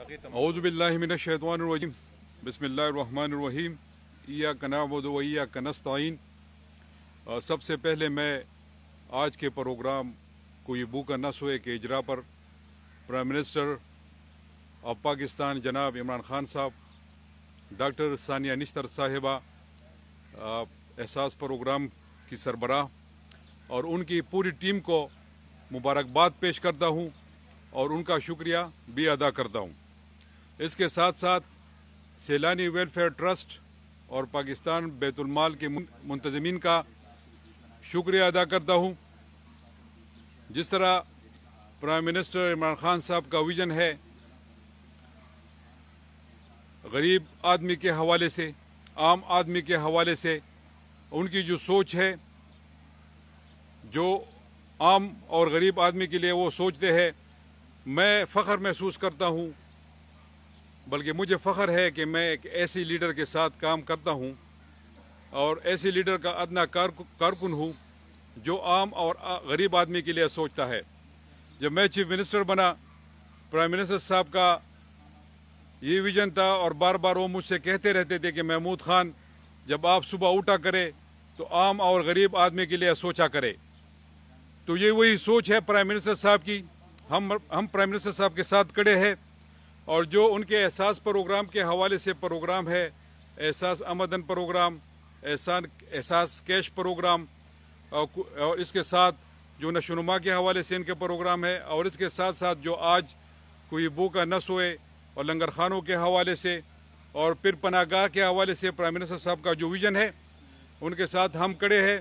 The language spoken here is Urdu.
اعوذ باللہ من الشیطان الرجیم بسم اللہ الرحمن الرحیم ایاک نعبد و ایاک نستعین۔ سب سے پہلے میں آج کے پروگرام کو یہ بھوکا نہ سوئے کے اجرا پر پرائم منسٹر آف پاکستان جناب عمران خان صاحب، ڈاکٹر ثانیہ نشتر صاحبہ احساس پروگرام کی سربراہ اور ان کی پوری ٹیم کو مبارکباد پیش کرتا ہوں اور ان کا شکریہ بھی ادا کرتا ہوں۔ اس کے ساتھ ساتھ سیلانی ویلفیئر ٹرسٹ اور پاکستان بیت المال کے منتظمین کا شکریہ ادا کرتا ہوں۔ جس طرح پرائم منسٹر عمران خان صاحب کا ویژن ہے غریب آدمی کے حوالے سے، عام آدمی کے حوالے سے، ان کی جو سوچ ہے، جو عام اور غریب آدمی کے لیے وہ سوچتے ہیں، میں فخر محسوس کرتا ہوں، بلکہ مجھے فخر ہے کہ میں ایک ایسی لیڈر کے ساتھ کام کرتا ہوں اور ایسی لیڈر کا ادنا کارکن ہوں جو عام اور غریب آدمی کے لیے سوچتا ہے۔ جب میں چیف منسٹر بنا، پرائم منسٹر صاحب کا یہ ویژن تھا اور بار بار وہ مجھ سے کہتے رہتے تھے کہ محمود خان، جب آپ صبح اٹھا کرے تو عام اور غریب آدمی کے لیے سوچا کرے۔ تو یہ وہی سوچ ہے پرائم منسٹر صاحب کی۔ ہم پرائم منسٹر صاحب کے ساتھ کھڑے ہیں اور جو ان کے احساس پروگرام کے حوالے سے پروگرام ہے، احساس آمدن پروگرام، احساس کیش پروگرام، اور اس کے ساتھ جو نشو و نما کے حوالے سے ان کے پروگرام ہے، اور اس کے ساتھ ساتھ جو آج کوئی بھوکا نہ سوئے اور لنگر خانوں کے حوالے سے اور پھر پناہ گاہ کے حوالے سے پرائم منسٹر صاحب کا جو ویژن ہے، ان کے ساتھ ہم کھڑے ہیں۔